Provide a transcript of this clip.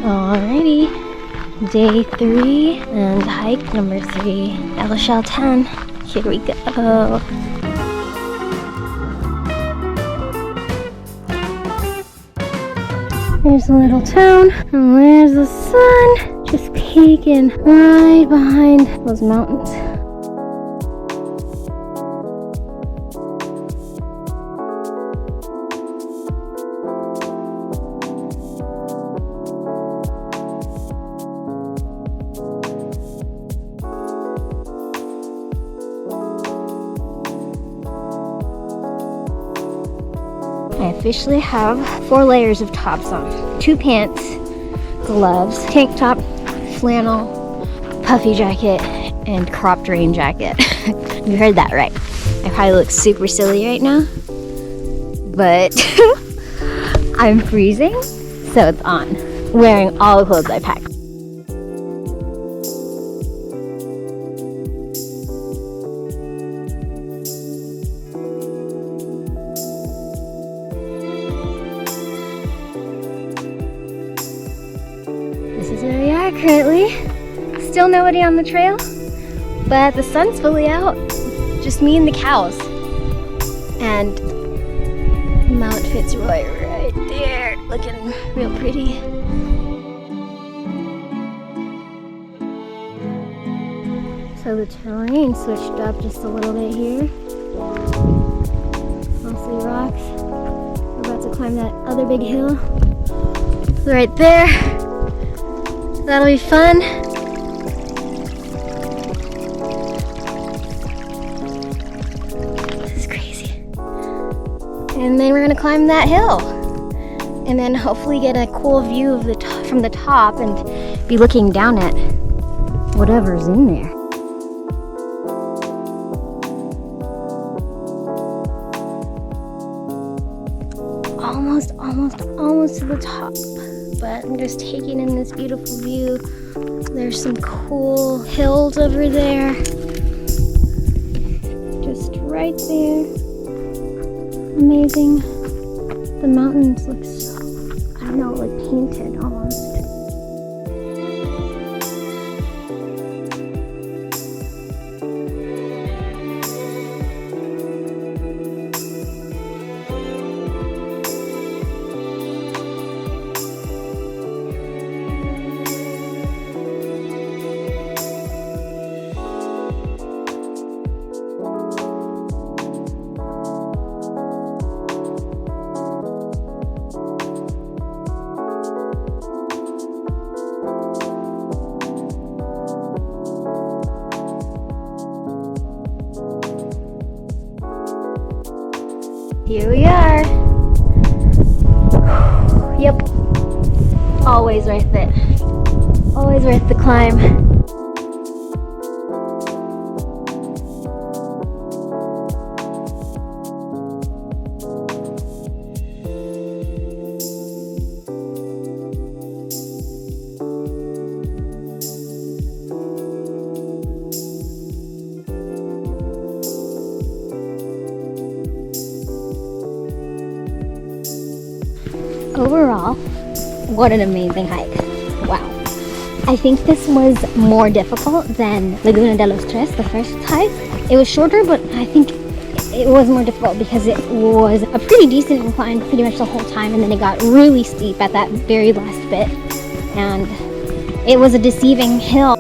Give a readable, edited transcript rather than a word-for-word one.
Alrighty, day 3 and hike number 3, El Chalten. Here we go. There's a little town, and there's the sun just peeking right behind those mountains. I officially have 4 layers of tops on. 2 pants, gloves, tank top, flannel, puffy jacket, and cropped rain jacket. You heard that right. I probably look super silly right now, but I'm freezing, so it's on. Wearing all the clothes I packed. This is where we are currently. Still nobody on the trail, but the sun's fully out. Just me and the cows. And Mount Fitzroy right there, looking real pretty. So the terrain switched up just a little bit here. Mostly rocks. We're about to climb that other big hill. Right there. That'll be fun. This is crazy. And then we're gonna climb that hill. And then hopefully get a cool view of from the top and be looking down at whatever's in there. Almost to the top. But I'm just taking in this beautiful view. There's some cool hills over there. Just right there. Amazing. The mountains look so, I don't know, like painted almost. Here we are. Yep. Always worth it. Always worth the climb. Overall, what an amazing hike. Wow. I think this was more difficult than Laguna de Los Tres, the first hike. It was shorter, but I think it was more difficult because it was a pretty decent incline pretty much the whole time, and then it got really steep at that very last bit. And it was a deceiving hill.